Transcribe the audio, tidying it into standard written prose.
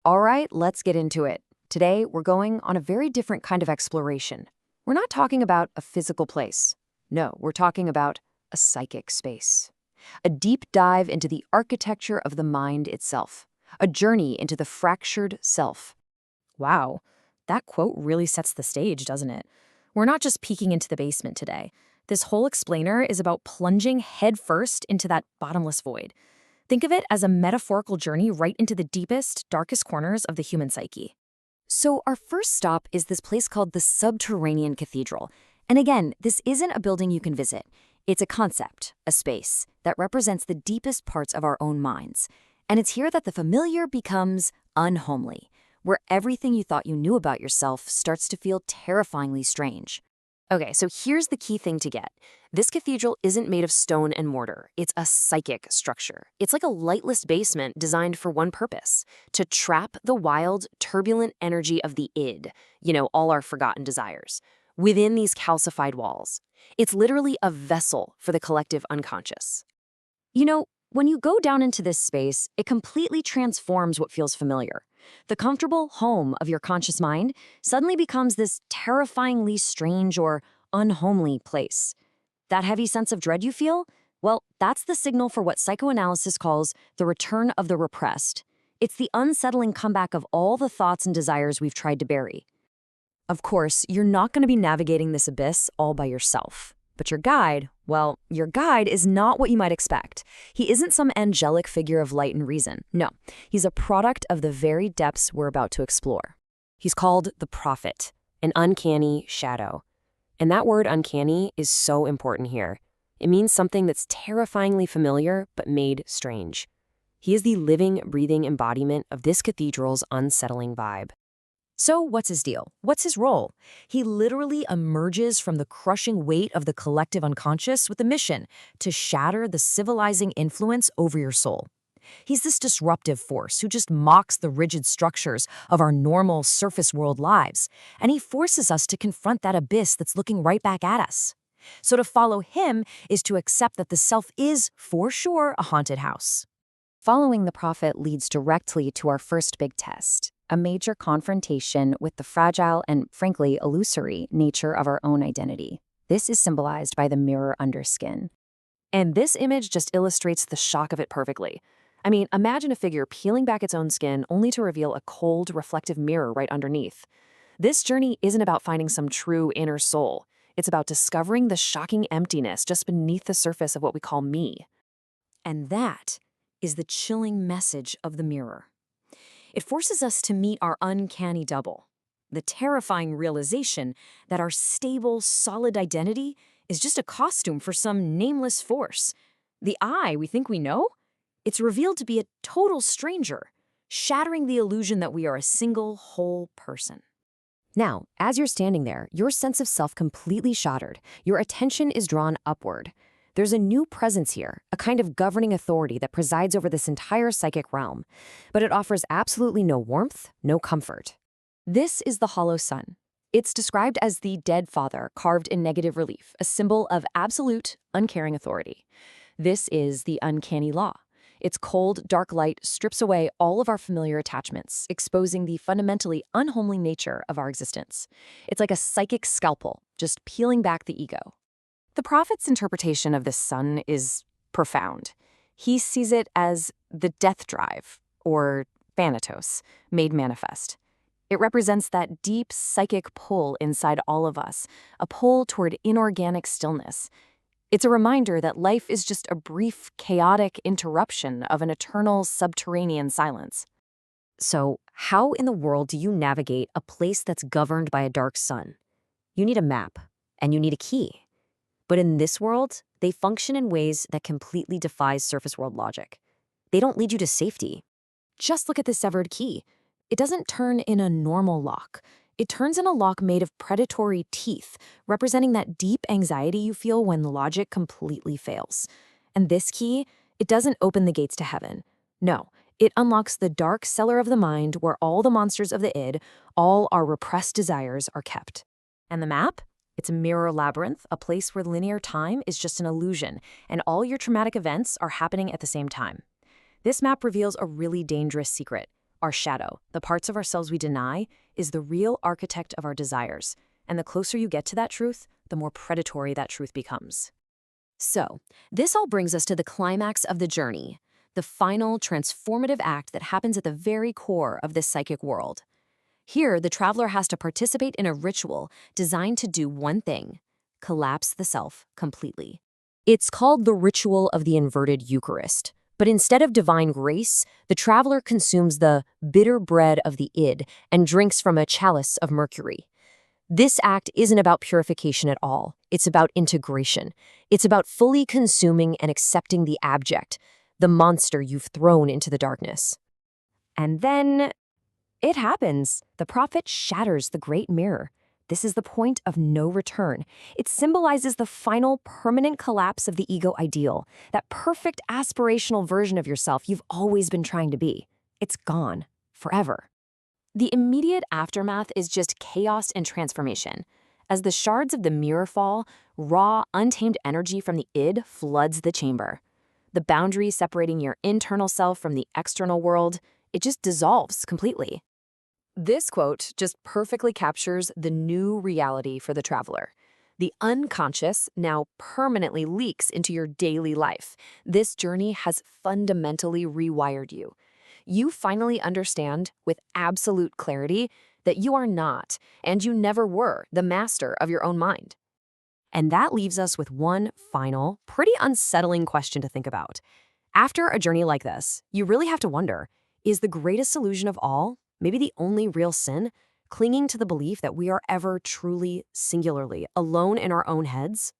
All right, let's get into it. Today, we're going on a very different kind of exploration. We're not talking about a physical place. No, we're talking about a psychic space. A deep dive into the architecture of the mind itself. A journey into the fractured self. Wow, that quote really sets the stage, doesn't it? We're not just peeking into the basement today. This whole explainer is about plunging headfirst into that bottomless void. Think of it as a metaphorical journey right into the deepest, darkest corners of the human psyche. So, our first stop is this place called the Subterranean Cathedral. And again, this isn't a building you can visit. It's a concept, a space, that represents the deepest parts of our own minds. And it's here that the familiar becomes unhomely, where everything you thought you knew about yourself starts to feel terrifyingly strange. Okay, so here's the key thing to get. This cathedral isn't made of stone and mortar. It's a psychic structure. It's like a lightless basement designed for one purpose, to trap the wild, turbulent energy of the id, all our forgotten desires, within these calcified walls. It's literally a vessel for the collective unconscious. When you go down into this space, it completely transforms what feels familiar. The comfortable home of your conscious mind suddenly becomes this terrifyingly strange or unhomely place. That heavy sense of dread you feel? Well, that's the signal for what psychoanalysis calls the return of the repressed. It's the unsettling comeback of all the thoughts and desires we've tried to bury. Of course, you're not going to be navigating this abyss all by yourself. But your guide is not what you might expect. He isn't some angelic figure of light and reason. No, he's a product of the very depths we're about to explore. He's called the prophet, an uncanny shadow. And that word uncanny is so important here. It means something that's terrifyingly familiar but made strange. He is the living, breathing embodiment of this cathedral's unsettling vibe. So what's his deal? What's his role? He literally emerges from the crushing weight of the collective unconscious with a mission to shatter the civilizing influence over your soul. He's this disruptive force who just mocks the rigid structures of our normal surface world lives, and he forces us to confront that abyss that's looking right back at us. So to follow him is to accept that the self is, for sure, a haunted house. Following the prophet leads directly to our first big test, a major confrontation with the fragile and, frankly, illusory nature of our own identity. This is symbolized by the mirror underskin. And this image just illustrates the shock of it perfectly. I mean, imagine a figure peeling back its own skin only to reveal a cold, reflective mirror right underneath. This journey isn't about finding some true inner soul. It's about discovering the shocking emptiness just beneath the surface of what we call me. And that is the chilling message of the mirror. It forces us to meet our uncanny double, the terrifying realization that our stable, solid identity is just a costume for some nameless force. The I we think we know? It's revealed to be a total stranger, shattering the illusion that we are a single, whole person. Now, as you're standing there, your sense of self completely shattered, your attention is drawn upward. There's a new presence here, a kind of governing authority that presides over this entire psychic realm, but it offers absolutely no warmth, no comfort. This is the hollow sun. It's described as the dead father carved in negative relief, a symbol of absolute, uncaring authority. This is the uncanny law. Its cold, dark light strips away all of our familiar attachments, exposing the fundamentally unhomely nature of our existence. It's like a psychic scalpel, just peeling back the ego. The prophet's interpretation of this sun is profound. He sees it as the death drive, or thanatos, made manifest. It represents that deep psychic pull inside all of us, a pull toward inorganic stillness. It's a reminder that life is just a brief, chaotic interruption of an eternal subterranean silence. So, how in the world do you navigate a place that's governed by a dark sun? You need a map, and you need a key. But in this world, they function in ways that completely defies surface world logic. They don't lead you to safety. Just look at the severed key. It doesn't turn in a normal lock. It turns in a lock made of predatory teeth, representing that deep anxiety you feel when logic completely fails. And this key, it doesn't open the gates to heaven. No, it unlocks the dark cellar of the mind where all the monsters of the id, all our repressed desires are kept. And the map? It's a mirror labyrinth, a place where linear time is just an illusion, and all your traumatic events are happening at the same time. This map reveals a really dangerous secret. Our shadow, the parts of ourselves we deny, is the real architect of our desires. And the closer you get to that truth, the more predatory that truth becomes. So, this all brings us to the climax of the journey, the final transformative act that happens at the very core of this psychic world. Here, the traveler has to participate in a ritual designed to do one thing: collapse the self completely. It's called the ritual of the inverted Eucharist. But instead of divine grace, the traveler consumes the bitter bread of the id and drinks from a chalice of mercury. This act isn't about purification at all. It's about integration. It's about fully consuming and accepting the abject, the monster you've thrown into the darkness. And then it happens. The prophet shatters the great mirror. This is the point of no return. It symbolizes the final permanent collapse of the ego ideal, that perfect aspirational version of yourself you've always been trying to be. It's gone, forever. The immediate aftermath is just chaos and transformation. As the shards of the mirror fall, raw, untamed energy from the id floods the chamber. The boundary separating your internal self from the external world, it just dissolves completely. This quote just perfectly captures the new reality for the traveler. The unconscious now permanently leaks into your daily life. This journey has fundamentally rewired you. You finally understand with absolute clarity that you are not, and you never were, the master of your own mind. And that leaves us with one final, pretty unsettling question to think about. After a journey like this, you really have to wonder, is the greatest illusion of all, maybe the only real sin, clinging to the belief that we are ever truly, singularly, alone in our own heads?